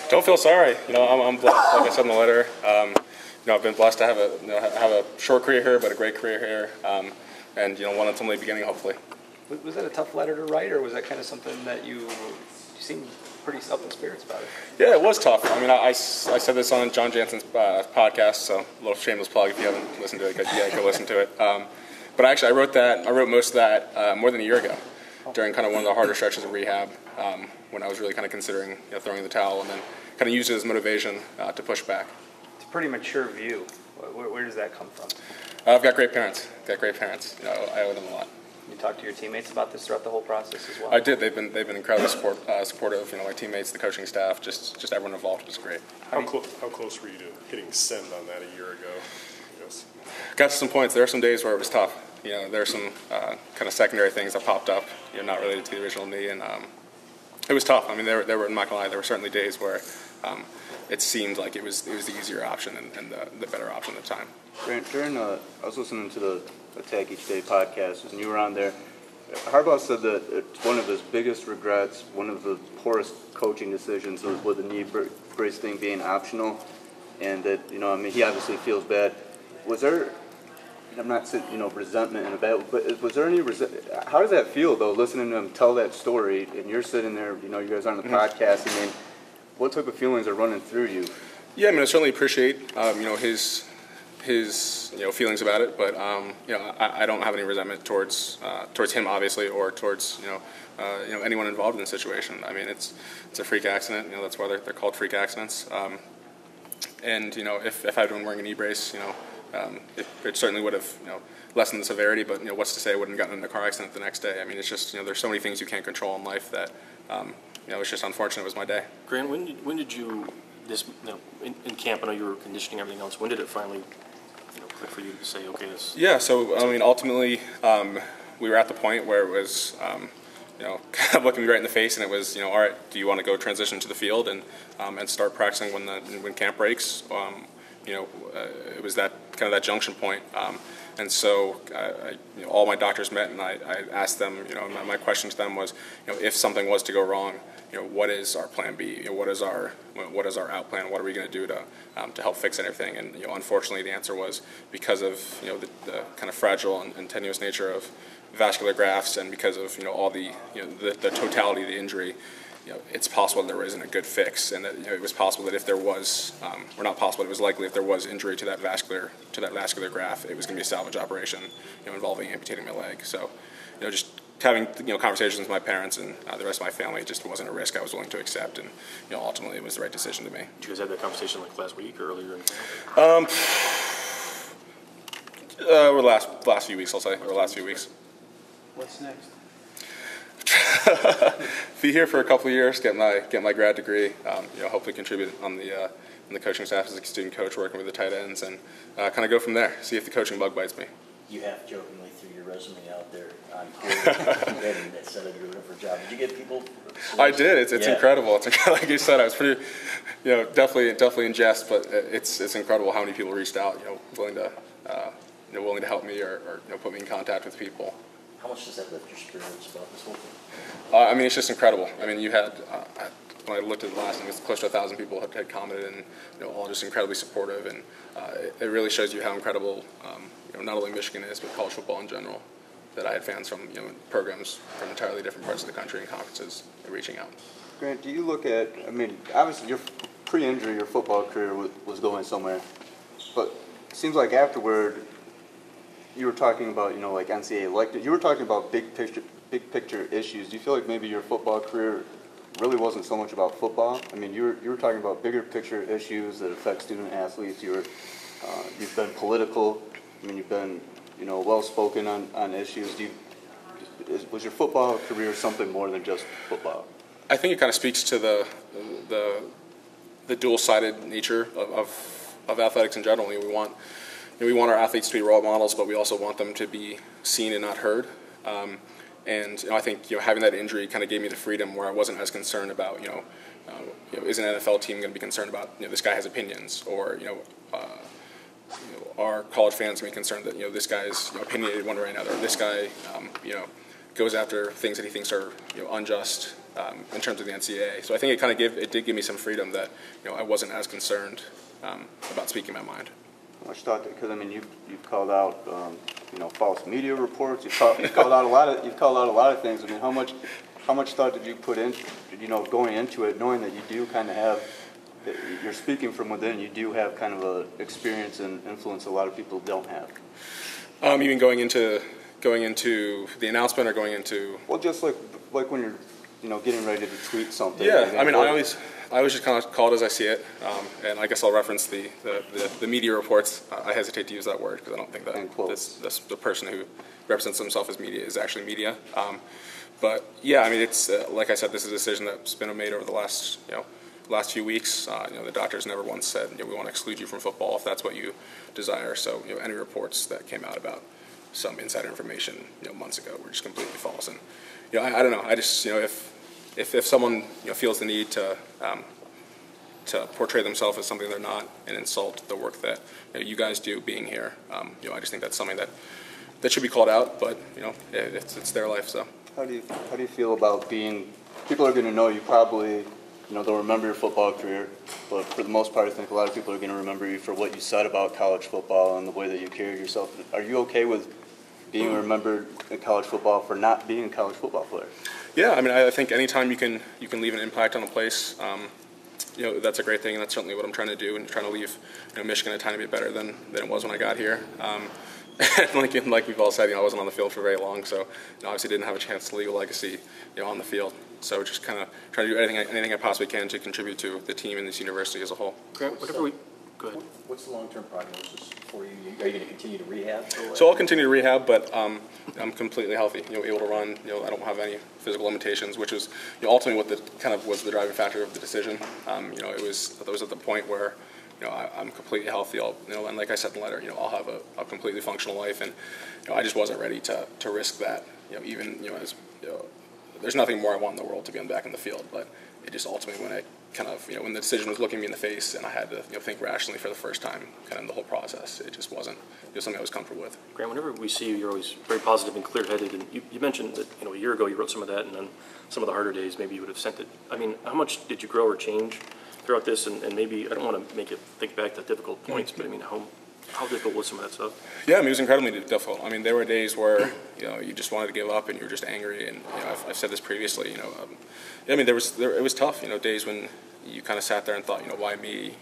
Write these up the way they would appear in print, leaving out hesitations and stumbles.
Don't feel sorry. I'm blessed, like I said in the letter. I've been blessed to have a short career here, but a great career here, and one that's only beginning, hopefully. Was that a tough letter to write, or was that kind of something that you seemed pretty up in spirits about it? Yeah, it was tough. I mean, I said this on John Jansen's podcast, so a little shameless plug if you haven't listened to it. Go listen to it. But actually, I wrote most of that more than a year ago, during kind of one of the harder stretches of rehab, when I was really kind of considering throwing the towel, and then kind of used it as motivation to push back. It's a pretty mature view. Where does that come from? I've got great parents. I owe them a lot. You talked to your teammates about this throughout the whole process as well? I did. They've been incredibly supportive. My teammates, the coaching staff, just everyone involved was great. How close were you to hitting send on that a year ago? Yes. Got to some points. There were some days where it was tough. There were some kind of secondary things that popped up, not related to the original knee, and it was tough. I mean, I'm not gonna lie, there were certainly days where it seemed like it was the easier option and the better option at the time. During I was listening to the Attack Each Day podcast, and you were on there. Harbaugh said that it's one of his biggest regrets, one of the poorest coaching decisions was with the knee brace thing being optional, and that he obviously feels bad. Was there? I'm not saying resentment in a bad, but was there any how does that feel though? Listening to him tell that story, and you're sitting there, you guys are on the podcast. I mean, what type of feelings are running through you? Yeah, I mean, I certainly appreciate his feelings about it, but I don't have any resentment towards him, obviously, or towards anyone involved in the situation. I mean, it's a freak accident. That's why they're called freak accidents. And if I'd been wearing a knee brace, it certainly would have lessened the severity. But what's to say I wouldn't have gotten in a car accident the next day? I mean, it's just there's so many things you can't control in life that it's just unfortunate. It was my day. Grant, when did you in camp? I know you were conditioning everything else. When did it finally click for you to say, okay, this? Yeah. So I mean, ultimately, we were at the point where it was. Kind of looking me right in the face, and it was, all right, do you want to go transition to the field and start practicing when camp breaks? It was that kind of that junction point, and so all my doctors met, and I asked them, my question to them was, if something was to go wrong, what is our plan B? What is our out plan? What are we going to do to help fix everything? And unfortunately, the answer was because of the kind of fragile and tenuous nature of vascular grafts, and because of all the the totality of the injury, it's possible that there isn't a good fix, and that it was possible that if there was, or not possible, it was likely if there was injury to that vascular graft, it was going to be a salvage operation, involving amputating my leg. So, just having conversations with my parents and the rest of my family, just wasn't a risk I was willing to accept, and ultimately it was the right decision to me. Did you guys have that conversation like last week or earlier in camp? Over the last few weeks, I'll say, over the last few weeks. What's next? Be here for a couple of years, get my grad degree. Hopefully contribute on the coaching staff as a student coach, working with the tight ends, and kind of go from there. See if the coaching bug bites me. You half jokingly threw your resume out there on Twitter that said that you were looking for a job. Did you get people? I did. It's incredible. It's like you said. I was pretty, definitely in jest, but it's incredible how many people reached out, willing to help me or put me in contact with people. How much does that lift your spirits about this whole thing? I mean, it's just incredible. I mean, you had, when I looked at the last, I think it's close to 1,000 people had commented, and all just incredibly supportive, and it really shows you how incredible, not only Michigan is, but college football in general. That I had fans from programs from entirely different parts of the country and conferences reaching out. Grant, do you look at? I mean, obviously, your pre-injury, your football career was going somewhere, but it seems like afterward. You were talking about, like NCAA elected. You were talking about big picture issues. Do you feel like maybe your football career really wasn't so much about football? I mean, you were talking about bigger picture issues that affect student athletes. You've been political. I mean, you've been, well spoken on issues. Was your football career something more than just football? I think it kind of speaks to the dual-sided nature of athletics in general. We want our athletes to be role models, but we also want them to be seen and not heard. And I think having that injury kind of gave me the freedom where I wasn't as concerned about is an NFL team going to be concerned about this guy has opinions, or are college fans going to be concerned that this guy's opinionated one way or another. This guy goes after things that he thinks are unjust in terms of the NCAA. So I think it did give me some freedom that I wasn't as concerned about speaking my mind. How much thought? Because I mean, you've called out false media reports. You've called out a lot of things. I mean, how much thought did you put in going into it, knowing that you do kind of have, you're speaking from within, you do have kind of a experience and influence a lot of people don't have. You mean going into the announcement or going into? Well, just like when you're getting ready to tweet something. Yeah, I mean, I always just kind of call it as I see it, and I guess I'll reference the media reports. I hesitate to use that word because I don't think that the person who represents himself as media is actually media. But yeah, I mean, it's like I said, this is a decision that's been made over the last few weeks. The doctors never once said we want to exclude you from football if that's what you desire. So any reports that came out about some insider information months ago were just completely false. And I don't know. I just if someone feels the need to portray themselves as something they're not and insult the work that you guys do being here, I just think that's something that should be called out. But it's their life. So how do you feel about being? People are going to know you probably. They'll remember your football career, but for the most part, I think a lot of people are going to remember you for what you said about college football and the way that you carried yourself. Are you okay with being remembered in college football for not being a college football player? Yeah, I mean, I think anytime you can leave an impact on a place, that's a great thing, and that's certainly what I'm trying to do, and trying to leave Michigan a tiny bit better than it was when I got here. Like we've all said, I wasn't on the field for very long, so obviously didn't have a chance to leave a legacy on the field. So just kind of trying to do anything I possibly can to contribute to the team and this university as a whole. Grant, go ahead. What's the long-term prognosis for you? Are you going to continue to rehab? So I'll continue to rehab, but I'm completely healthy. Able to run. I don't have any physical limitations, which was ultimately what was the driving factor of the decision. It was at the point where I'm completely healthy. And like I said in the letter, I'll have a completely functional life, and I just wasn't ready to risk that. Even as there's nothing more I want in the world to be back in the field, but it just ultimately when when the decision was looking me in the face and I had to think rationally for the first time, kind of in the whole process, it just wasn't something I was comfortable with. Grant, whenever we see you, you're always very positive and clear-headed, and you mentioned that a year ago you wrote some of that, and then some of the harder days maybe you would have sent it. I mean, how much did you grow or change throughout this? And maybe I don't want to make it think back to difficult points, but I mean, how difficult was some of that stuff? Yeah, I mean, it was incredibly difficult. I mean, there were days where you just wanted to give up and you were just angry. And I've said this previously. I mean, it was tough. Days when you kind of sat there and thought, why me?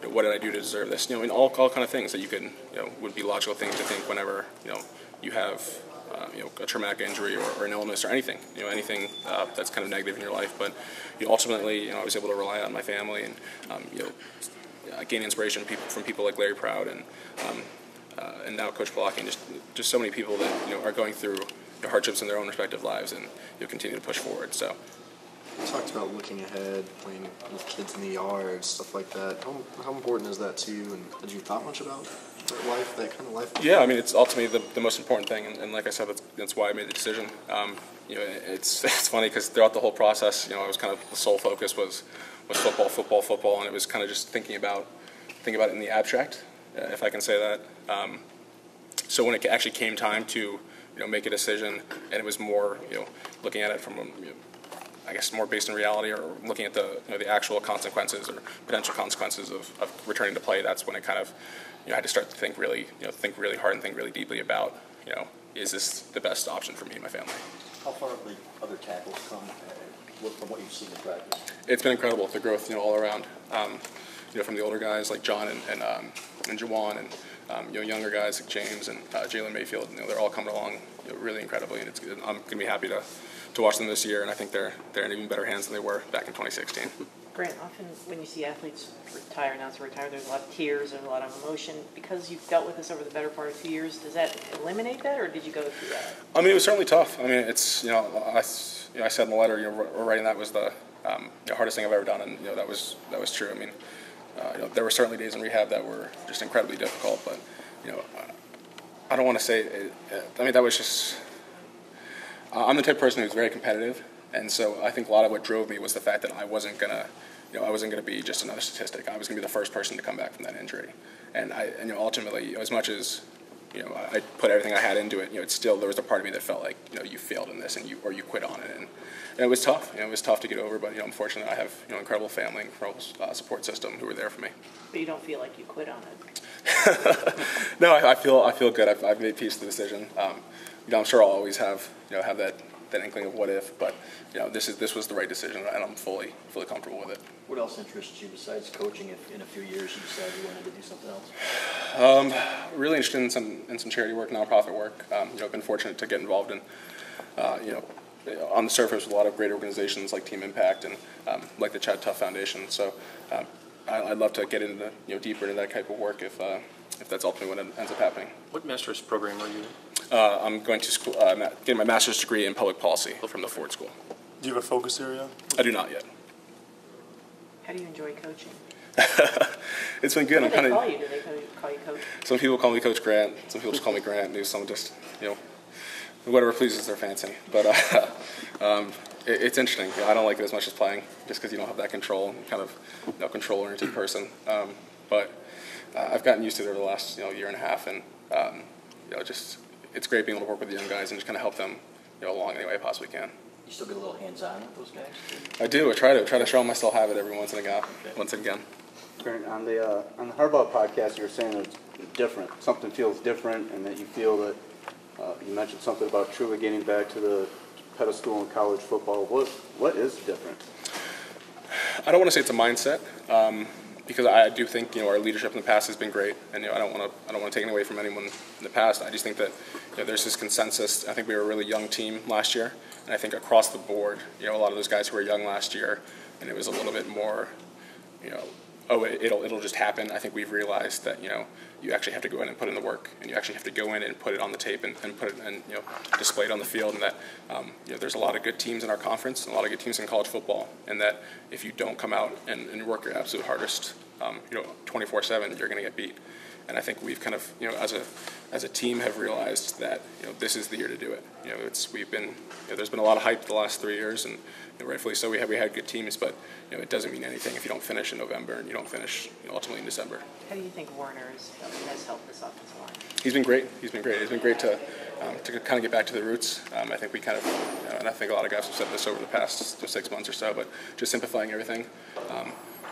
What did I do to deserve this? And all kind of things that you could would be logical things to think whenever you have a traumatic injury or an illness or anything. Anything that's kind of negative in your life. But ultimately, I was able to rely on my family and gain inspiration from people like Larry Proud and now Coach Palaki, and just so many people that are going through hardships in their own respective lives and continue to push forward. So you talked about looking ahead, playing with kids in the yard, stuff like that. How important is that to you? And had you thought much about that kind of life? Yeah, I mean, it's ultimately the most important thing, and like I said, that's why I made the decision. It's funny because throughout the whole process, I was kind of the sole focus was football, and it was kind of just thinking about it in the abstract, if I can say that. So when it actually came time to make a decision, and it was more looking at it from I guess more based in reality, or looking at the actual consequences or potential consequences of returning to play, that's when it kind of I had to start to think really hard and think really deeply about is this the best option for me and my family. How far have the other tackles come from what you've seen in practice? It's been incredible, the growth all around. From the older guys like John and Jawan, and younger guys like James and Jalen Mayfield. They're all coming along really incredibly, and I'm going to be happy to watch them this year. And I think they're in even better hands than they were back in 2016. Grant, often when you see athletes announce to retire, there's a lot of tears, there's a lot of emotion. Because you've dealt with this over the better part of 2 years, does that eliminate that, or did you go through that? I mean, it was certainly tough. I mean, it's I said in the letter, writing that was the hardest thing I've ever done, and that was true. I mean, there were certainly days in rehab that were just incredibly difficult, but I don't want to say. I mean, that was just. I'm the type of person who's very competitive, and so I think a lot of what drove me was the fact that I wasn't gonna be just another statistic. I was gonna be the first person to come back from that injury, and ultimately, as much as I put everything I had into it. It's still, there was a part of me that felt like, you failed in this and you quit on it. And it was tough. It was tough to get over, but, I'm fortunate I have, incredible family, incredible support system who were there for me. But you don't feel like you quit on it? No, I feel good. I've made peace with the decision. I'm sure I'll always have, have that inkling of what if, but, this was the right decision, and I'm fully comfortable with it. What else interests you besides coaching if in a few years you decide you wanted to do something else? Really interested in some charity work, nonprofit work. I've been fortunate to get involved in, on the surface with a lot of great organizations like Team Impact and like the Chad Tuff Foundation. So I'd love to get into deeper into that type of work if that's ultimately what ends up happening. What master's program are you in? I'm going to school, getting my master's degree in public policy from the Ford School. Do you have a focus area? I do not yet. How do you enjoy coaching? It's been good. What do they call you? Do they call you coach? Some people call me Coach Grant. Some people just call me Grant. Newsome, just whatever pleases their fancy. But it's interesting. I don't like it as much as playing, just because you don't have that control. I'm kind of control-oriented person. But I've gotten used to it over the last year and a half, and just it's great being able to work with the young guys and just kind of help them along any way I possibly can. You still get a little hands-on with those guys? I do. I try to show them I still have it every once and again. Once again. Grant, on the Harbaugh podcast, you were saying it's different. Something feels different, and that you feel that you mentioned something about truly getting back to the pedestal in college football. What is different? I don't want to say it's a mindset, because I do think our leadership in the past has been great, and I don't want to take it away from anyone in the past. I just think that there's this consensus. I think we were a really young team last year, and I think across the board, a lot of those guys who were young last year, and it was a little bit more, it'll just happen. I think we've realized that you actually have to go in and put in the work, and you actually have to go in and put it on the tape and put it and display it on the field, and that there's a lot of good teams in our conference and a lot of good teams in college football, and that if you don't come out and work your absolute hardest 24/7, you're going to get beat. And I think we've kind of as a team have realized that this is the year to do it. We've been there's been a lot of hype the last 3 years, and rightfully so. We had good teams, but it doesn't mean anything if you don't finish in November and you don't finish ultimately in December. How do you think Warner has helped this offensive line? He's been great. He's been great to kind of get back to the roots. I think we kind of, and I think a lot of guys have said this over the past 6 months or so, but just simplifying everything,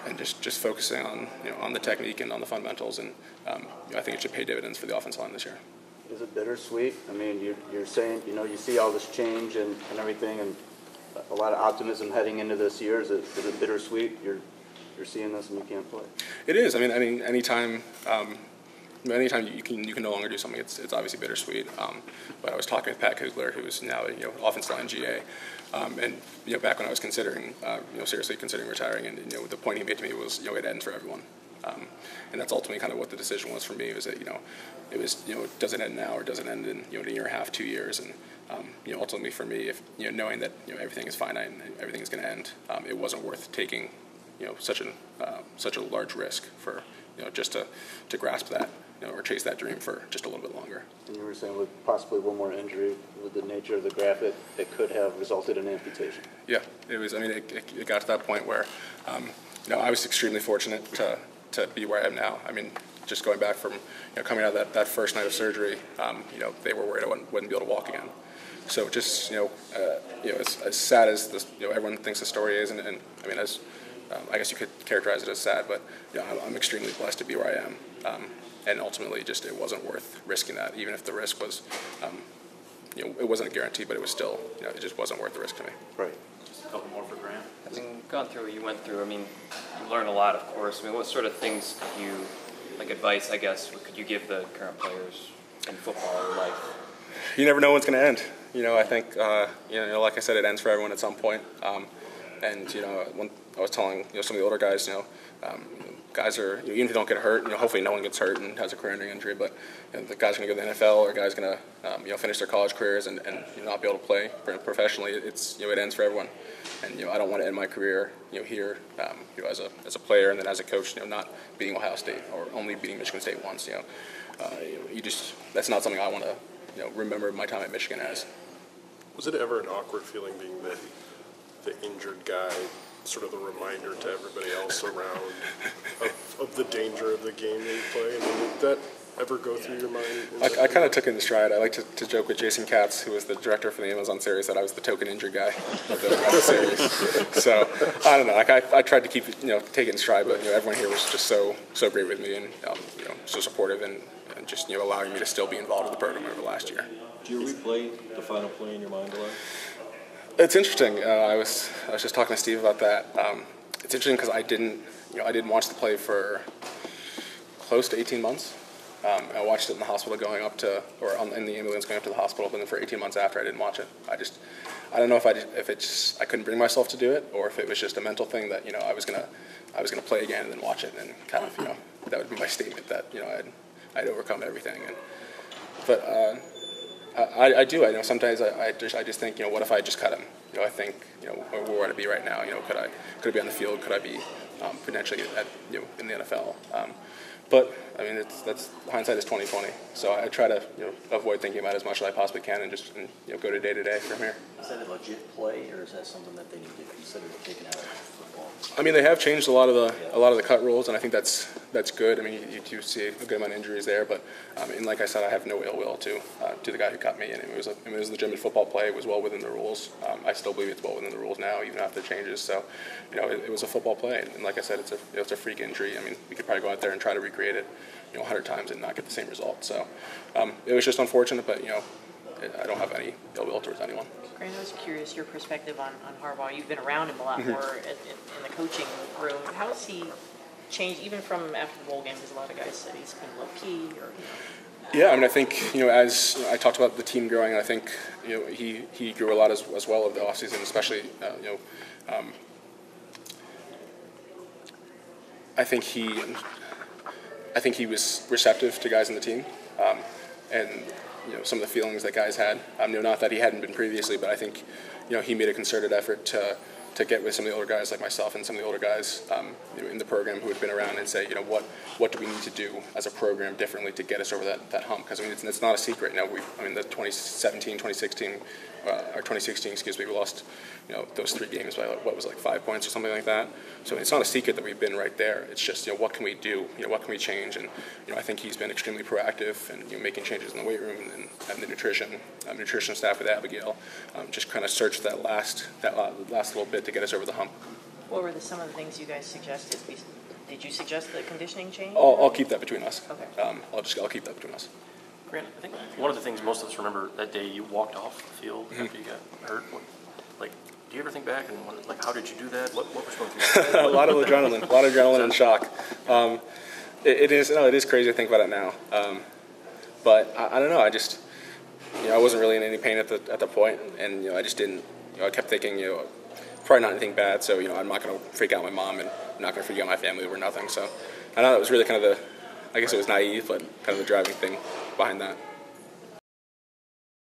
and just focusing on the technique and on the fundamentals, and I think it should pay dividends for the offensive line this year. Is it bittersweet? I mean, you're saying you see all this change and everything, and a lot of optimism heading into this year. Is it bittersweet? You're seeing this and you can't play. It is. I mean, anytime you can no longer do something, it's obviously bittersweet. But I was talking with Pat Kugler, who is now offensive line GA, and back when I was considering seriously considering retiring, and the point he made to me was it ends for everyone. And that's ultimately kind of what the decision was for me. Was that it was does it end now or does it end in a year and a half, 2 years, and ultimately for me, if knowing that everything is finite and everything is going to end, it wasn't worth taking such a large risk for just to grasp that or chase that dream for just a little bit longer. And you were saying with possibly one more injury, with the nature of the graft, it could have resulted in amputation. Yeah, it was. I mean, it got to that point where I was extremely fortunate to be where I am now. I mean, just going back from coming out of that first night of surgery, they were worried I wouldn't be able to walk again. So just as sad as this, everyone thinks the story is, and I mean, as I guess you could characterize it as sad, but I'm extremely blessed to be where I am, and ultimately, just it wasn't worth risking that, even if the risk was, it wasn't a guarantee, but it was still, it just wasn't worth the risk to me. Right. Just a couple more for Grant. Having gone through what you went through, I mean, you learned a lot, of course. I mean, what sort of things could you, like advice, I guess, what could you give the current players in football or life? You never know when it's going to end. I think, like I said, it ends for everyone at some point. And when I was telling some of the older guys, guys are even if they don't get hurt, hopefully no one gets hurt and has a career-ending injury. But the guy's going to go to the NFL, or guys going to finish their college careers and not be able to play professionally. It's it ends for everyone. And I don't want to end my career here as a player and then as a coach, not beating Ohio State or only beating Michigan State once. That's not something I want to remember my time at Michigan as. Was it ever an awkward feeling being the injured guy, sort of the reminder to everybody else around of the danger of the game that you play? I mean, ever go through your mind? I kind of took it in stride. I like to joke with Jason Katz, who was the director for the Amazon series, that I was the token injured guy of the series. So I don't know. Like I tried to keep it, take it in stride, but everyone here was just so great with me and so supportive and just allowing me to still be involved in the program over the last year. Do you replay the final play in your mind a lot? It's interesting. I was just talking to Steve about that. It's interesting because I didn't watch the play for close to 18 months. I watched it in the hospital going up to, in the ambulance going up to the hospital, but then for 18 months after I didn't watch it. I don't know if I couldn't bring myself to do it, or if it was just a mental thing that I was gonna play again and then watch it, and kind of that would be my statement that I'd overcome everything. But I do. I know sometimes I just think what if I just cut him? I think where would I be right now? Could I be on the field? Could I be potentially in the NFL? But I mean, that's hindsight is 20/20. So I try to avoid thinking about it as much as I possibly can and just go to day from here. Is that a legit play, or is that something that they need to consider taking out of football? I mean, they have changed a lot of the cut rules, and I think that's good. I mean, you do see a good amount of injuries there, but and like I said, I have no ill will to the guy who cut me, and it was a legitimate football play. It was well within the rules. I still believe it's well within the rules now, even after the changes. So, it was a football play, and like I said, it's a freak injury. I mean, we could probably go out there and try to recreate it 100 times and not get the same result. So it was just unfortunate, but I don't have any ill will towards anyone. Grant, I was curious your perspective on Harbaugh. You've been around him a lot more in the coaching room. How has he changed, even from after the bowl game? Because a lot of guys said he's been low key, or Yeah, I mean, I think as I talked about the team growing, I think he grew a lot as well over the offseason, especially I think he was receptive to guys on the team, and some of the feelings that guys had. Not that he hadn't been previously, but I think he made a concerted effort to get with some of the older guys like myself and some of the older guys in the program who had been around and say, what do we need to do as a program differently to get us over that hump? Because I mean, it's not a secret. The 2017, 2016, or 2016, we lost those 3 games by what was like 5 points or something like that. So it's not a secret that we've been right there. It's just what can we do? What can we change? And I think he's been extremely proactive and making changes in the weight room and the nutrition staff with Abigail, just kind of search that last little bit to get us over the hump. what were some of the things you guys suggested? Did you suggest the conditioning change? I'll keep that between us. Okay. I'll keep that between us. Grant, I think one of the things most of us remember that day you walked off the field after you got hurt. Do you ever think back and wonder, how did you do that? What was going through? A lot of adrenaline and shock. It is crazy to think about it now. But I don't know. I just, I wasn't really in any pain at the point, and I just didn't. I kept thinking, probably not anything bad. So I'm not going to freak out my mom, and I'm not going to freak out my family over nothing. So I know that was really kind of I guess it was naive, but kind of the driving thing behind that.